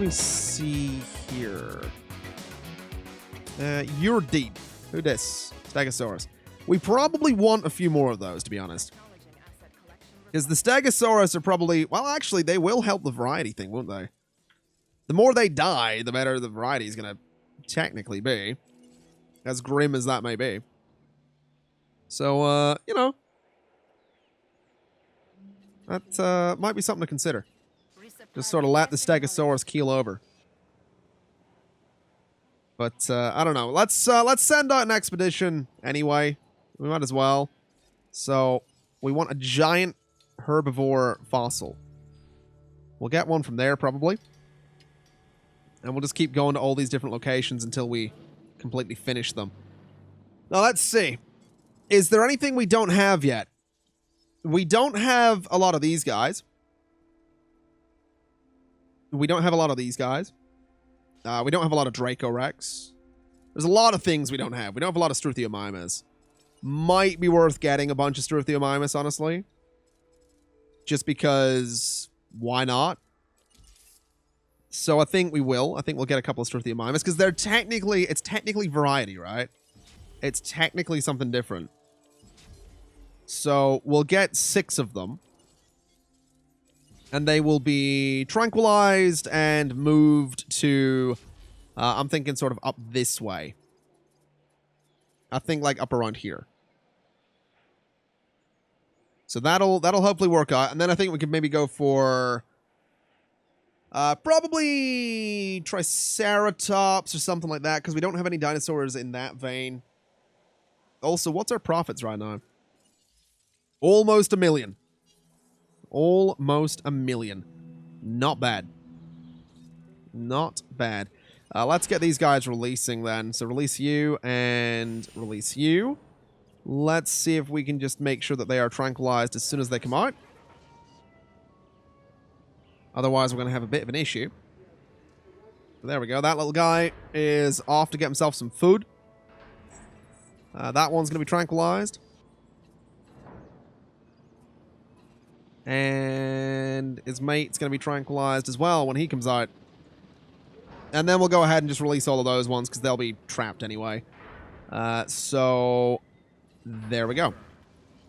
let me see here. You're deep. Who dis? Stegosaurus. We probably want a few more of those, to be honest. Because the Stegosaurus are probably... Well, actually, they will help the variety thing, won't they? The more they die, the better the variety is going to technically be. As grim as that may be. So, you know. That might be something to consider. Just sort of let the Stegosaurus keel over. But, I don't know. Let's send out an expedition anyway. We might as well. So, we want a giant herbivore fossil. We'll get one from there, probably. And we'll just keep going to all these different locations until we completely finish them. Now, let's see. Is there anything we don't have yet? We don't have a lot of these guys. We don't have a lot of these guys. We don't have a lot of Dracorex. There's a lot of things we don't have. We don't have a lot of Struthiomimus. Might be worth getting a bunch of Struthiomimus, honestly. Just because, why not? So I think we will. I think we'll get a couple of Struthiomimus, because they're technically, it's technically variety, right? It's technically something different. So we'll get 6 of them. And they will be tranquilized and moved to, I'm thinking sort of up this way. I think like up around here. So that'll hopefully work out. And then I think we could maybe go for probably Triceratops or something like that, because we don't have any dinosaurs in that vein. Also, what's our profits right now? Almost 1 million. Almost 1 million. Not bad. Not bad. Let's get these guys releasing then. So release you and release you. Let's see if we can just make sure that they are tranquilized as soon as they come out. Otherwise, we're going to have a bit of an issue. There we go. That little guy is off to get himself some food. That one's going to be tranquilized. And his mate's going to be tranquilized as well when he comes out. And then we'll go ahead and just release all of those ones because they'll be trapped anyway. So, there we go.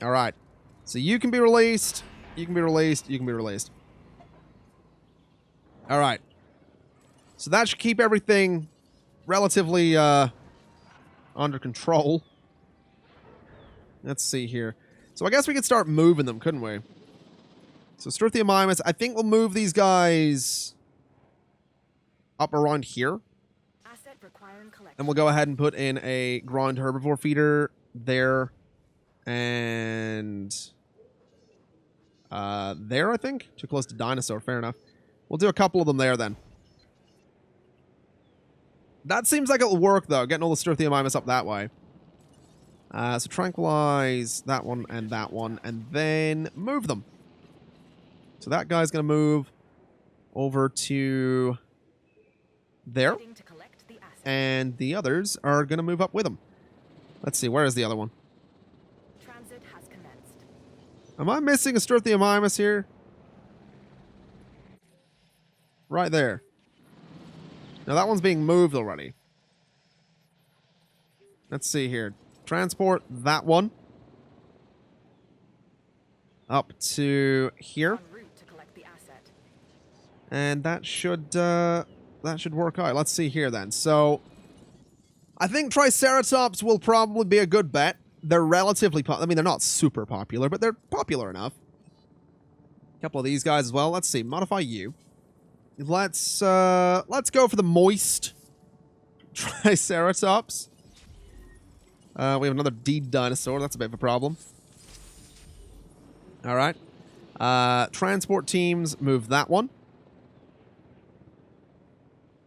All right. So you can be released. You can be released. You can be released. All right. So that should keep everything relatively under control. Let's see here. So I guess we could start moving them, couldn't we? So Struthiomimus, I think we'll move these guys up around here. And we'll go ahead and put in a ground herbivore feeder there. And there, I think. Too close to dinosaur, fair enough. We'll do a couple of them there then. That seems like it'll work though, getting all the Struthiomimus up that way. So tranquilize that one, and then move them. So that guy's going to move over to there. And the others are going to move up with him. Let's see, where is the other one? Transit has commenced. Am I missing a Struthiomimus here? Right there. Now that one's being moved already. Let's see here. Transport that one up to here. And that should work out. Let's see here then. So I think Triceratops will probably be a good bet. They're relatively I mean, they're not super popular, but they're popular enough. A couple of these guys as well. Let's see. Modify you. Let's go for the moist Triceratops. We have another deed dinosaur. That's a bit of a problem. All right. Transport teams, move that one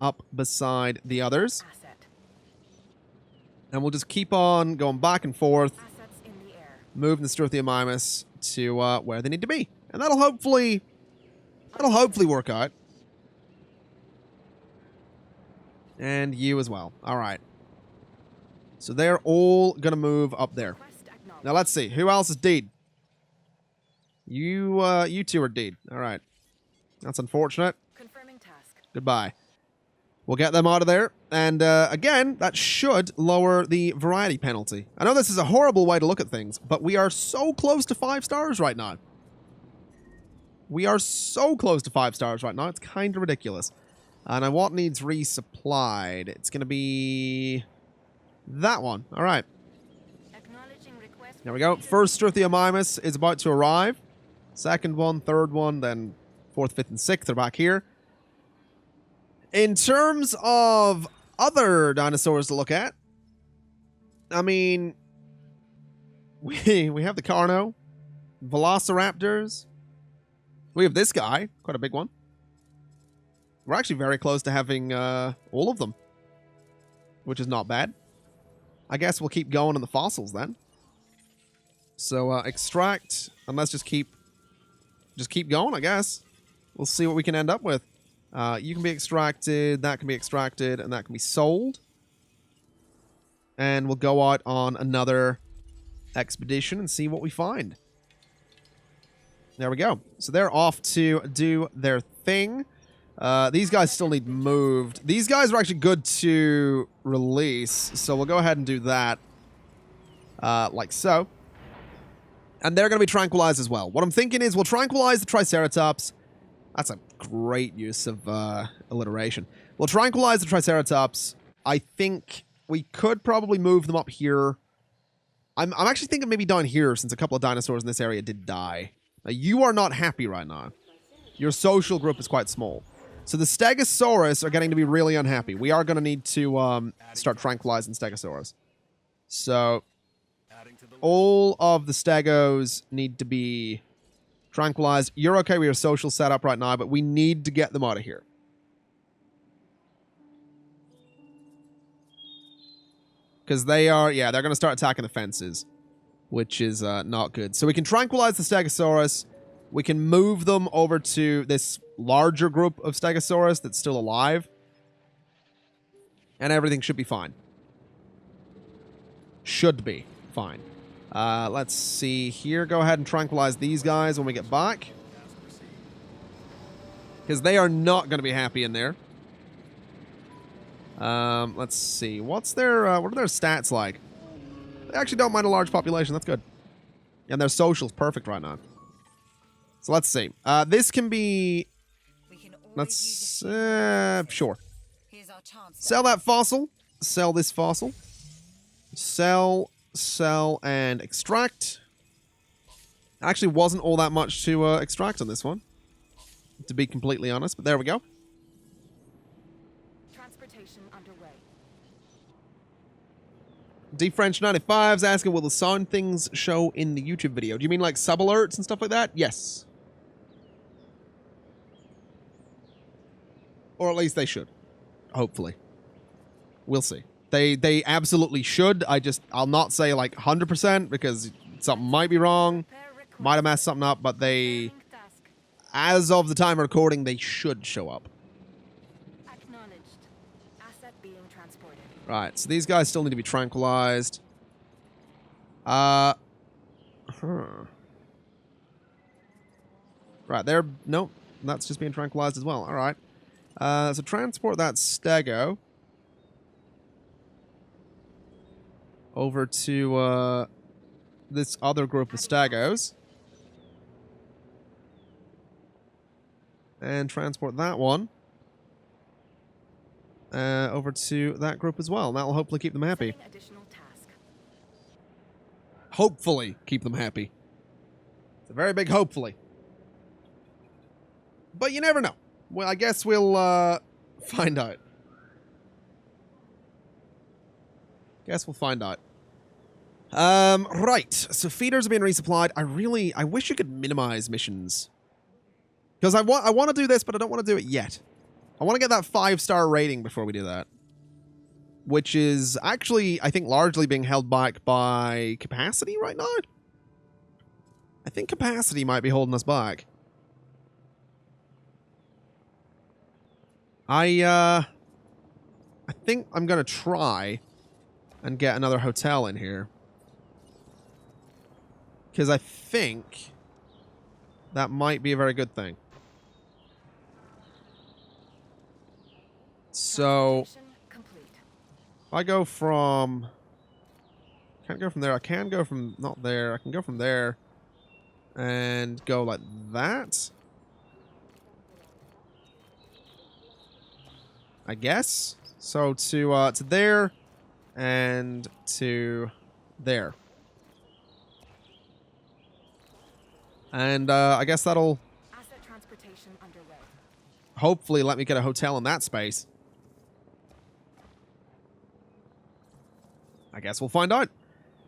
up beside the others. And we'll just keep on going back and forth, moving the Struthiomimus to where they need to be. And that'll hopefully work out. And you as well. All right. So they're all going to move up there. Now let's see. Who else is deed? You two are deed. All right. That's unfortunate. Confirming task. Goodbye. We'll get them out of there. And again, that should lower the variety penalty. I know this is a horrible way to look at things, but we are so close to 5 stars right now. We are so close to 5 stars right now. It's kind of ridiculous. And what needs resupplied? It's going to be that one. All right. There we go. First Struthiomimus is about to arrive. Second one, third one, then fourth, fifth, and sixth are back here. In terms of other dinosaurs to look at, I mean, we have the Carno, Velociraptors. We have this guy, quite a big one. We're actually very close to having all of them, which is not bad. I guess we'll keep going on the fossils then. So extract, and let's just keep going, I guess. We'll see what we can end up with. You can be extracted, that can be extracted, and that can be sold. And we'll go out on another expedition and see what we find. There we go. So they're off to do their thing. These guys still need moved. These guys are actually good to release, so we'll go ahead and do that. Like so. And they're going to be tranquilized as well. What I'm thinking is we'll tranquilize the Triceratops. That's a great use of alliteration. We'll tranquilize the Triceratops. I think we could probably move them up here. I'm actually thinking maybe down here, since a couple of dinosaurs in this area did die. Now, you are not happy right now. Your social group is quite small. So the Stegosaurus are getting to be really unhappy. We are going to need to start tranquilizing Stegosaurus. So all of the Stegos need to be tranquilized. You're okay with your social setup right now, but we need to get them out of here. Because they are, yeah, they're going to start attacking the fences, which is not good. So we can tranquilize the Stegosaurus. We can move them over to this larger group of Stegosaurus that's still alive. And everything should be fine. Should be fine. Let's see here. Go ahead and tranquilize these guys when we get back. Because they are not going to be happy in there. Let's see. What are their stats like? They actually don't mind a large population. That's good. And their social's perfect right now. So let's see. This can be... Let's... sure. Sell that fossil. Sell this fossil. Sell, and extract. Actually wasn't all that much to extract on this one, to be completely honest, but there we go. Transportation underway. DFrench95's asking, will the sound things show in the YouTube video? Do you mean like sub alerts and stuff like that? Yes. Or at least they should. Hopefully. We'll see. They absolutely should. I'll not say like 100% because something might be wrong. Might have messed something up, but they, as of the time of recording, they should show up. Acknowledged. Asset being transported. Right, so these guys still need to be tranquilized. Right, they're... Nope, that's just being tranquilized as well. All right. So transport that Stego over to this other group of Stegos. And transport that one over to that group as well. That will hopefully keep them happy. Hopefully keep them happy. It's a very big hopefully. But you never know. Well, I guess we'll find out. Guess we'll find out. Right. So feeders are being resupplied. I wish you could minimize missions. Because I want to do this, but I don't want to do it yet. I want to get that 5-star rating before we do that. Which is actually, I think, largely being held back by capacity right now. I think capacity might be holding us back. I think I'm going to try and get another hotel in here. Because I think that might be a very good thing. So Transportation complete. if I go from... Can't go from there. I can go from... Not there. I can go from there. And go like that. I guess. So to there. And to there. And I guess that'll Asset transportation underway. hopefully let me get a hotel in that space. I guess we'll find out.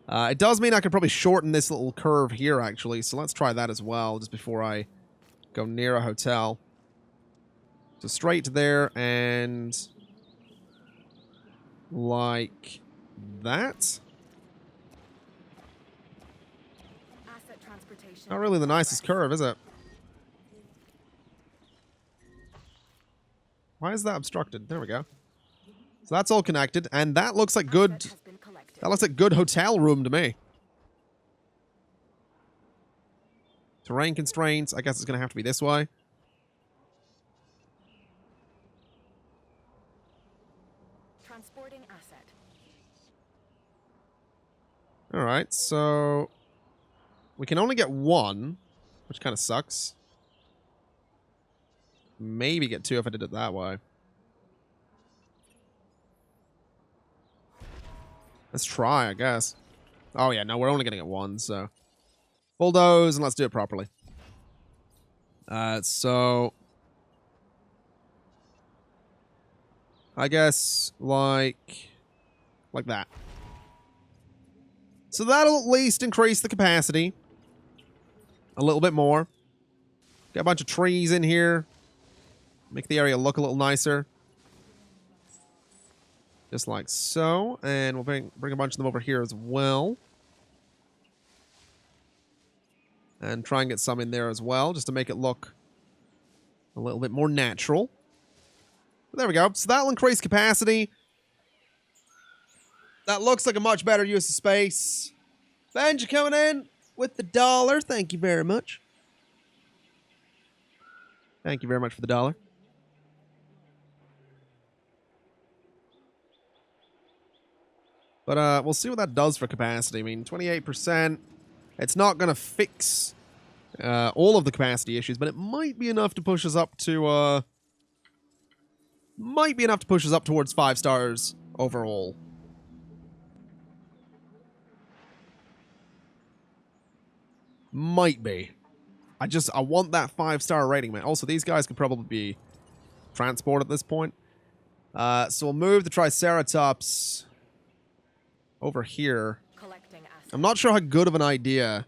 It does mean I could probably shorten this little curve here, actually. So let's try that as well, just before I go near a hotel. So straight to there and... like that. Asset transportation. Not really the nicest curve, is it? Why is that obstructed? There we go. So that's all connected, and that looks like good... Asset has been collected. That looks like good hotel room to me. Terrain constraints. I guess it's going to have to be this way. Transporting asset. Alright, so... we can only get one, which kind of sucks. Maybe get two if I did it that way. Let's try, I guess. Oh yeah, no, we're only going to get one, so... bulldoze, and let's do it properly. So... I guess, like that. So that'll at least increase the capacity a little bit more. Got a bunch of trees in here. Make the area look a little nicer. Just like so. And we'll bring a bunch of them over here as well. And try and get some in there as well, just to make it look a little bit more natural. There we go. So that'll increase capacity. That looks like a much better use of space. Benji coming in with the $1. Thank you very much. Thank you very much for the $1. But we'll see what that does for capacity. I mean, 28%. It's not going to fix all of the capacity issues, but it might be enough to push us up to... might be enough to push us up towards 5 stars overall. Might be. I want that 5-star rating, man. Also, these guys could probably be transport at this point. So we'll move the Triceratops over here. Collecting asset. I'm not sure how good of an idea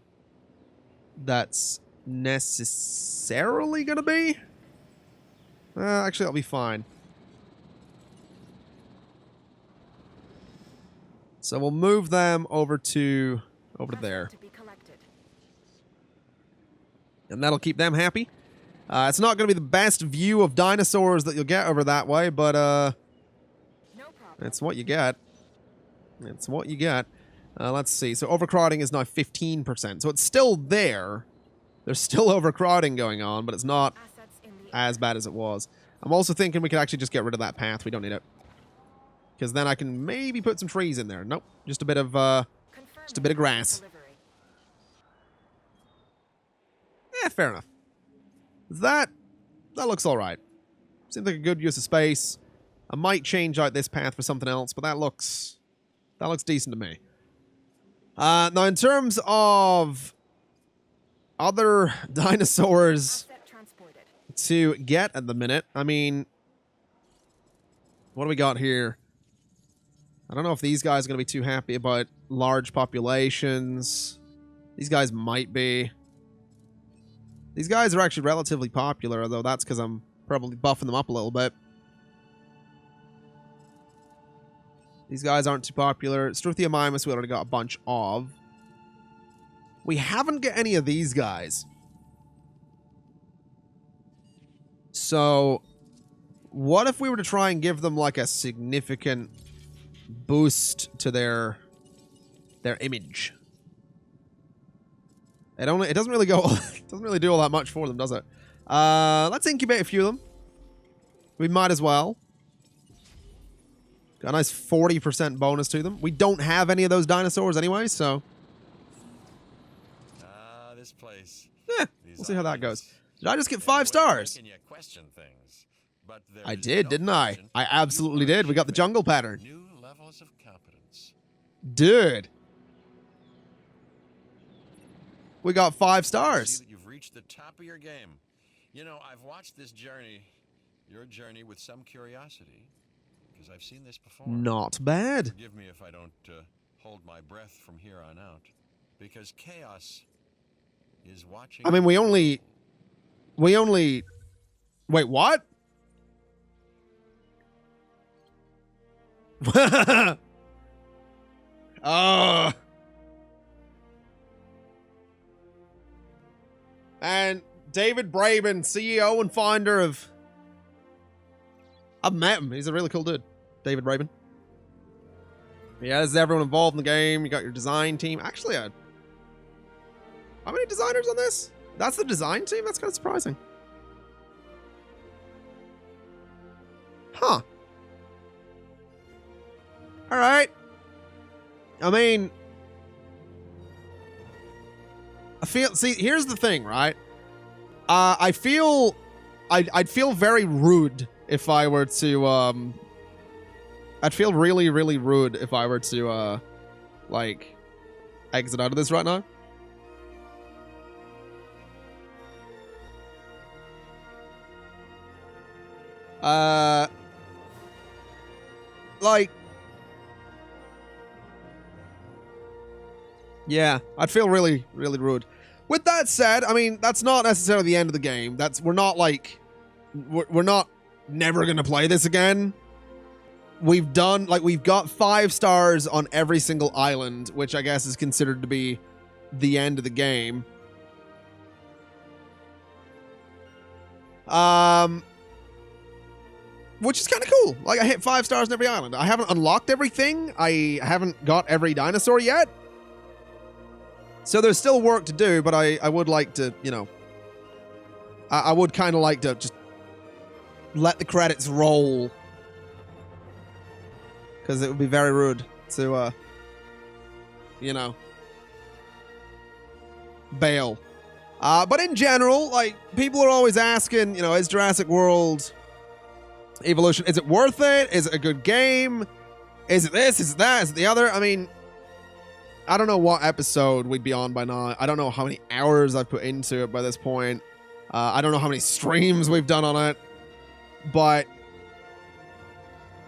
that's necessarily going to be. Actually, that'll be fine. So we'll move them over to there. To be collected. And that'll keep them happy. It's not going to be the best view of dinosaurs that you'll get over that way, but No problem. it's what you get. It's what you get. Let's see. So overcrowding is now 15%. So it's still there. There's still overcrowding going on, but it's not Assets in the as bad as it was. I'm also thinking we could actually just get rid of that path. We don't need it. Because then I can maybe put some trees in there. Nope. Just a bit of grass. Delivery. Fair enough. That looks alright. Seems like a good use of space. I might change out this path for something else, but that looks decent to me. Now, in terms of other dinosaurs Asset transported. to get at the minute, I mean, what do we got here? I don't know if these guys are going to be too happy about large populations. These guys might be. These guys are actually relatively popular, although that's because I'm probably buffing them up a little bit. These guys aren't too popular. Struthiomimus we already got a bunch of. We haven't got any of these guys. So, what if we were to try and give them like a significant boost to their image? It doesn't really go it doesn't really do all that much for them, does it? Let's incubate a few of them. We might as well. Got a nice 40% bonus to them. We don't have any of those dinosaurs anyway, so... This place. Yeah, we'll see how that goes. Did I just get 5 stars? I did, didn't I? I absolutely did. We got the jungle pattern. New levels of competence. Dude. We got 5 See stars. that you've reached the top of your game. You know, I've watched this journey, your journey, with some curiosity, because I've seen this before. Not bad. Forgive me if I don't hold my breath from here on out, because chaos is watching. I mean, we only... Wait, what? And David Braben, CEO and founder of... I've met him. He's a really cool dude. David Braben. Yeah, this is everyone involved in the game. You got your design team. Actually, how many designers on this? That's the design team? That's kind of surprising. Huh. Alright. I mean... See, here's the thing, right? I feel... I'd feel very rude if I were to, I'd feel really, really rude if I were to, like, exit out of this right now. Like, yeah, I'd feel really, really rude. With that said, I mean, that's not necessarily the end of the game. We're not like, we're not never gonna play this again. We've got 5 stars on every single island, which I guess is considered to be the end of the game. Which is kind of cool. Like, I hit 5 stars on every island. I haven't unlocked everything. I haven't got every dinosaur yet. So there's still work to do, but I would like to, you know... I would kind of like to just let the credits roll. Because it would be very rude to, you know, bail. But in general, like, people are always asking, you know, is Jurassic World Evolution, is it worth it? Is it a good game? Is it this? Is it that? Is it the other? I mean, I don't know what episode we'd be on by now. I don't know how many hours I've put into it by this point. I don't know how many streams we've done on it. But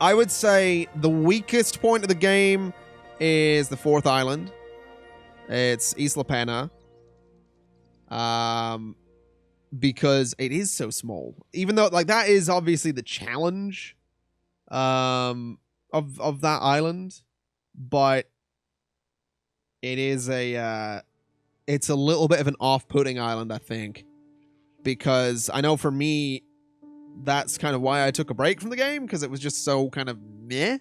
I would say the weakest point of the game is the 4th island. It's Isla Pena. Because it is so small. Even though, like, that is obviously the challenge of that island. But it is it's a little bit of an off-putting island, I think. Because I know for me, that's kind of why I took a break from the game, because it was just so kind of meh.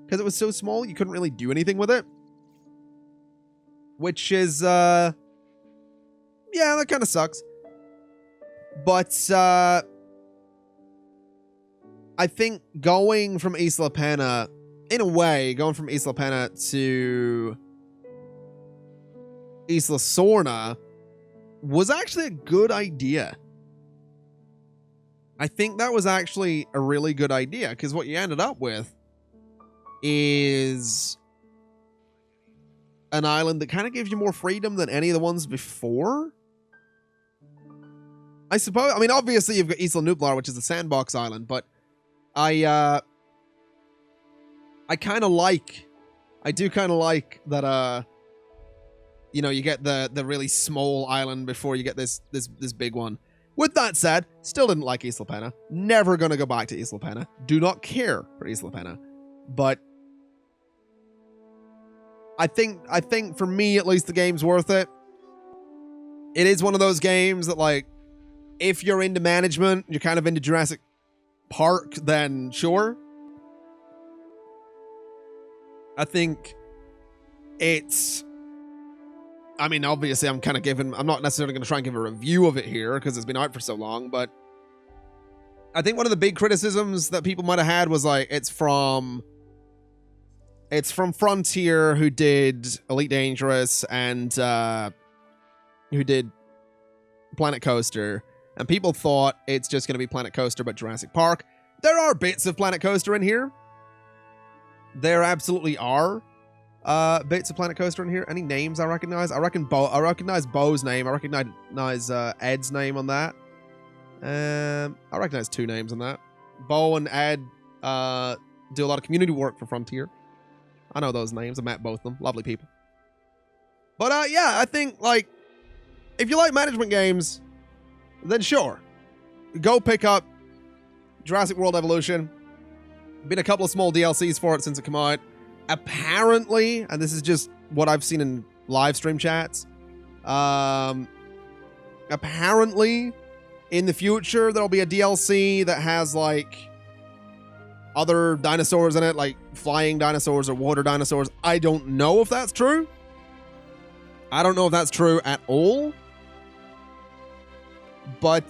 Because it was so small, you couldn't really do anything with it. Which is, yeah, that kind of sucks. But, I think going from Isla Pena, in a way, going from Isla Pena to Isla Sorna was actually a good idea. I think that was actually a really good idea, because what you ended up with is an island that kind of gives you more freedom than any of the ones before. I suppose. I mean, obviously you've got Isla Nublar, which is a sandbox island, but I kind of like, I do kind of like that, you know, you get the really small island before you get this big one. With that said, still didn't like Isla Pena. Never gonna go back to Isla Pena. Do not care for Isla Pena. But I think for me at least the game's worth it. It is one of those games that, like, if you're into management, you're kind of into Jurassic Park, then sure. I think it's... I mean, obviously, I'm not necessarily going to try and give a review of it here because it's been out for so long, but I think one of the big criticisms that people might have had was, like, it's from It's from Frontier, who did Elite Dangerous and who did Planet Coaster. And people thought it's just going to be Planet Coaster, but Jurassic Park. There are bits of Planet Coaster in here. There absolutely are bits of Planet Coaster in here. Any names I recognize? I recognize Bo's name. I recognize Ed's name on that. I recognize 2 names on that. Bo and Ed do a lot of community work for Frontier. I know those names. I met both of them. Lovely people. But yeah, I think, like, if you like management games, then sure. Go pick up Jurassic World Evolution. Been a couple of small DLCs for it since it came out. Apparently, and this is just what I've seen in live stream chats, apparently, in the future, there'll be a DLC that has, like, other dinosaurs in it, like flying dinosaurs or water dinosaurs. I don't know if that's true. I don't know if that's true at all. But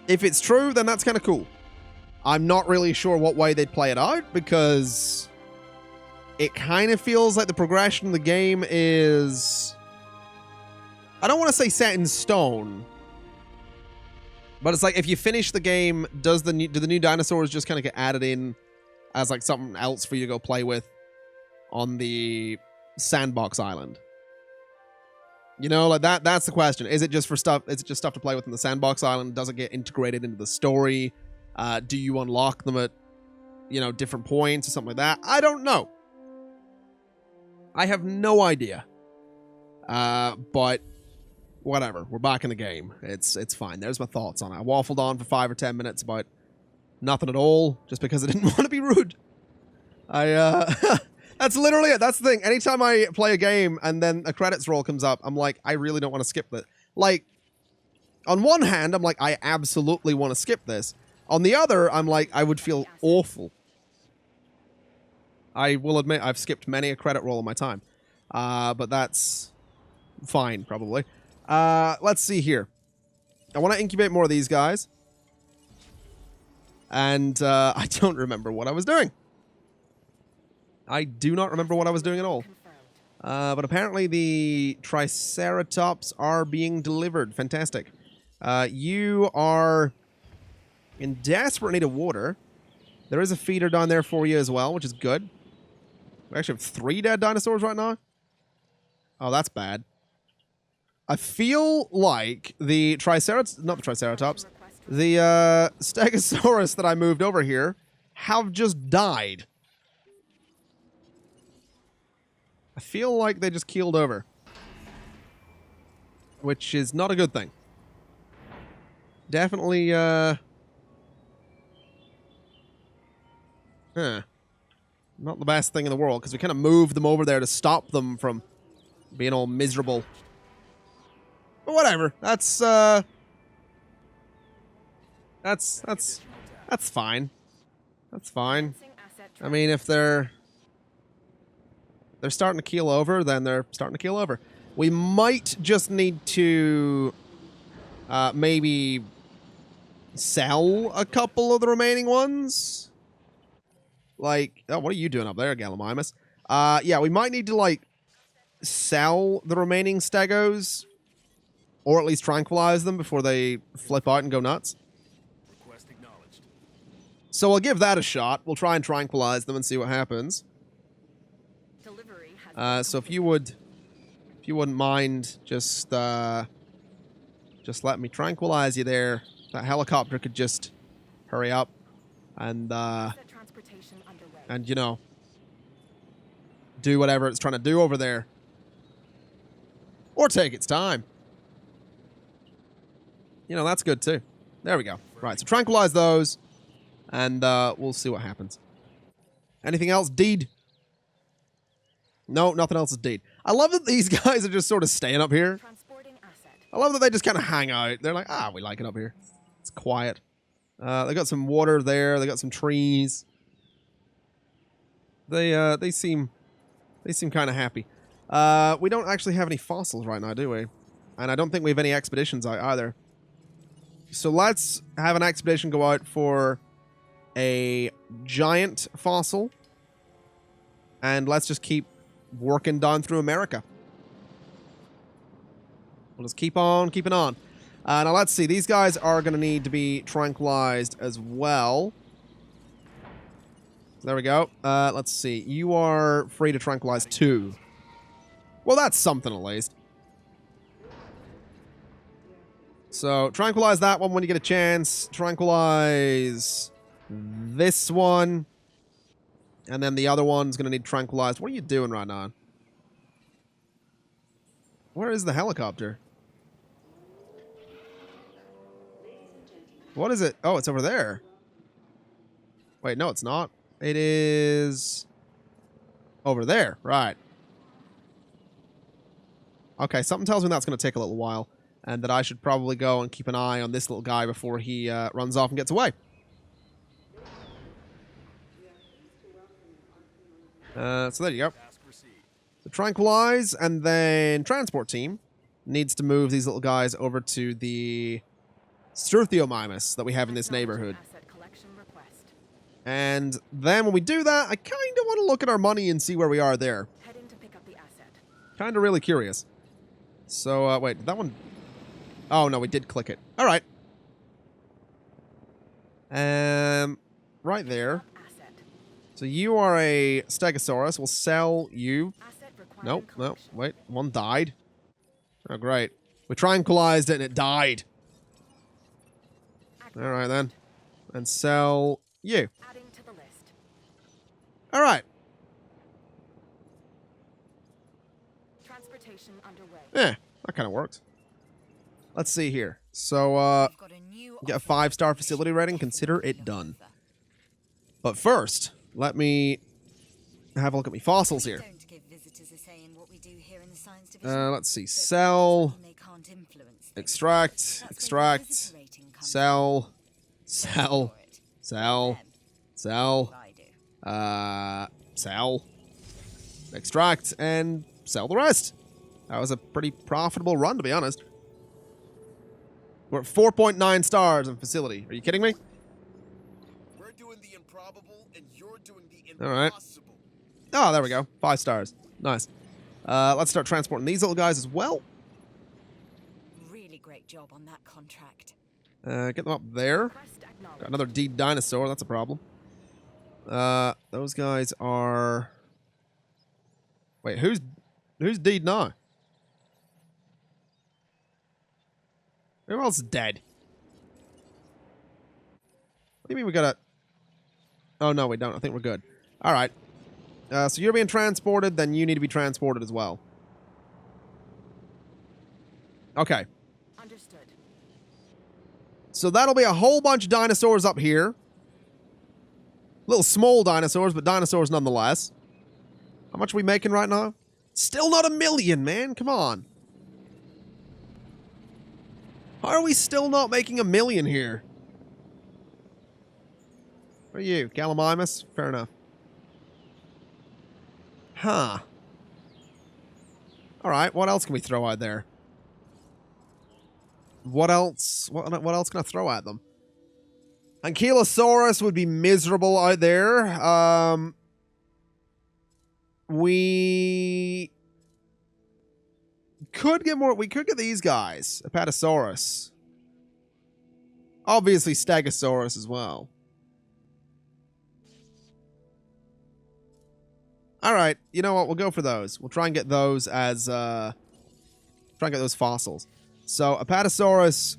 if it's true, then that's kind of cool. I'm not really sure what way they'd play it out, because it kind of feels like the progression of the game is, I don't want to say set in stone, but it's like, if you finish the game, do the new dinosaurs just kind of get added in as like something else for you to go play with on the sandbox island? You know, like that's the question. Is it just for stuff? Is it just stuff to play with in the sandbox island? Does it get integrated into the story? Do you unlock them at, you know, different points or something like that? I don't know. I have no idea. But whatever. We're back in the game. It's fine. There's my thoughts on it. I waffled on for 5 or 10 minutes about nothing at all, just because I didn't want to be rude. That's literally it. That's the thing. Anytime I play a game and then a credits roll comes up, I'm like, I really don't want to skip it. Like, on one hand, I'm like, I absolutely want to skip this. On the other, I'm like, I would feel awful. I will admit I've skipped many a credit roll in my time. But that's fine, probably. Let's see here. I want to incubate more of these guys. And I don't remember what I was doing. I do not remember what I was doing at all. But apparently the Triceratops are being delivered. Fantastic. You are in desperate need of water. There is a feeder down there for you as well, which is good. We actually have 3 dead dinosaurs right now. Oh, that's bad. I feel like the Triceratops, not the Triceratops, the Stegosaurus that I moved over here have just died. I feel like they just keeled over, which is not a good thing. Definitely, not the best thing in the world, because we kind of moved them over there to stop them from being all miserable. But whatever. That's fine. That's fine. I mean, if they're starting to keel over, then they're starting to keel over. We might just need to maybe sell a couple of the remaining ones. Like, oh, what are you doing up there, Gallimimus? Yeah, we might need to, like, sell the remaining Stegos, or at least tranquilize them before they flip out and go nuts. Request acknowledged. So I'll give that a shot. We'll try and tranquilize them and see what happens. Delivery has So if you wouldn't mind, just let me tranquilize you there. That helicopter could just hurry up and transportation underway. you know, do whatever it's trying to do over there, or take its time. You know, that's good too. There we go. Right, so tranquilize those, and we'll see what happens. Anything else, Deed? No, nothing else is Deed. I love that these guys are just sort of staying up here. Transporting asset. I love that they just kind of hang out. They're like, we like it up here. It's quiet. They got some water there. They got some trees. They seem kind of happy. We don't actually have any fossils right now, do we? And I don't think we have any expeditions out either. So let's have an expedition go out for a giant fossil. And let's just keep working down through America. We'll just keep on keeping on. Now let's see. These guys are going to need to be tranquilized as well. There we go. Let's see. You are free to tranquilize 2. Well, that's something at least. So, tranquilize that one when you get a chance. Tranquilize this one. And then the other one's going to need tranquilized. What are you doing right now? Where is the helicopter? What is it? Oh, it's over there. Wait, no, it's not. It is over there. Right. Okay, something tells me that's going to take a little while. And that I should probably go and keep an eye on this little guy before he runs off and gets away. So there you go. So tranquilize, and then transport team needs to move these little guys over to the Struthiomimus that we have in this neighborhood. Asset collection request. And then when we do that, I kind of want to look at our money and see where we are there. Heading to pick up the asset. Kind of really curious. So, wait, did that one... Oh, no, we did click it. All right. Right there. Asset. So you are a Stegosaurus. We'll sell you. Asset requiring Nope, no, collection. wait. One died. Oh, great. We tranquilized it and it died. All right, then. And sell you. Adding to the list. All right. Transportation underway. Yeah, that kind of works. Let's see here. So, We've got a new get a offer 5-star which facility is rating. Consider it definitely done. on offer. But first, let me have a look at my fossils We here. don't give visitors a say in what we do here in the science division. Let's see. but Sell, doesn't mean they can't influence things. extract, That's where the extract, visitor rating comes sell, from. sell, For it. sell, Them. sell, I do. sell, extract, and sell the rest. That was a pretty profitable run, to be honest. We're at 4.9 stars in facility. Are you kidding me? We're doing the improbable, and you're doing the All right. impossible. Oh, there we go. 5 stars. Nice. Let's start transporting these little guys as well. Really great job on that contract. Get them up there. Request acknowledged. Got another D dinosaur. That's a problem. Those guys are... Wait, who's D now? Who else is dead? What do you mean we gotta... Oh, no, we don't. I think we're good. All right. So you're being transported, then you need to be transported as well. Okay. Understood. So that'll be a whole bunch of dinosaurs up here. Little small dinosaurs, but dinosaurs nonetheless. How much are we making right now? Still not 1 million, man. Come on. How are we still not making 1 million here? What are you? Gallimimus? Fair enough. Huh. Alright, what else can we throw out there? What else? What else can I throw at them? Ankylosaurus would be miserable out there. We could get more. We could get these guys. Apatosaurus. Obviously, Stegosaurus as well. All right. You know what? We'll go for those. We'll try and get those as try and get those fossils. So Apatosaurus,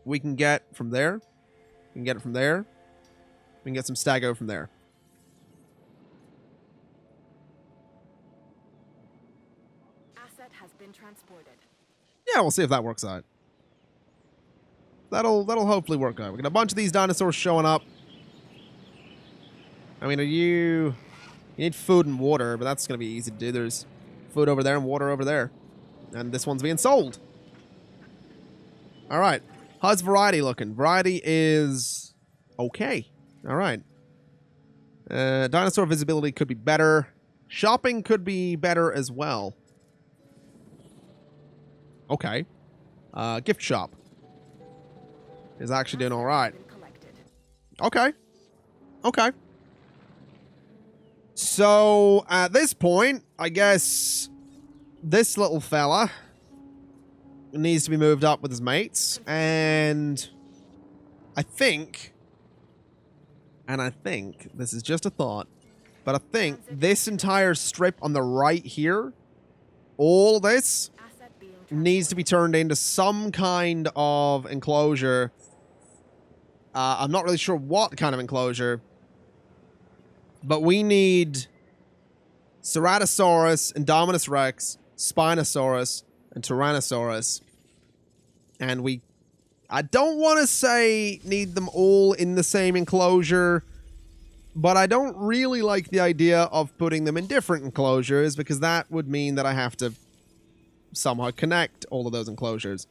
we can get from there. We can get it from there. We can get some Stego from there. Asset has been transported. Yeah, we'll see if that works out. That'll hopefully work out. We got a bunch of these dinosaurs showing up. I mean, you need food and water, but that's going to be easy to do. There's food over there and water over there. And this one's being sold. All right. How's variety looking? Variety is okay. All right. Dinosaur visibility could be better. Shopping could be better as well. Okay. Gift shop is actually doing all right. Been collected. Okay. Okay. So, at this point, I guess this little fella needs to be moved up with his mates, and I think, this is just a thought, but I think this entire strip on the right here, all this, Asset being needs to be turned into some kind of enclosure. I'm not really sure what kind of enclosure, but we need Ceratosaurus, Indominus Rex, Spinosaurus, and Tyrannosaurus. And I don't want to say need them all in the same enclosure, but I don't really like the idea of putting them in different enclosures, because that would mean that I have to somehow connect all of those enclosures.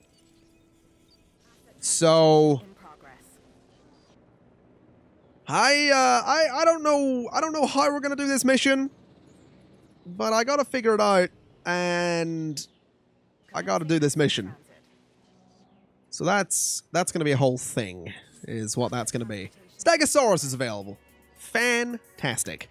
So in progress. I don't know how we're gonna do this mission, but I gotta figure it out, and I gotta do this mission. Transit. So that's gonna be a whole thing, is what that's gonna be. Stegosaurus is available. Fantastic.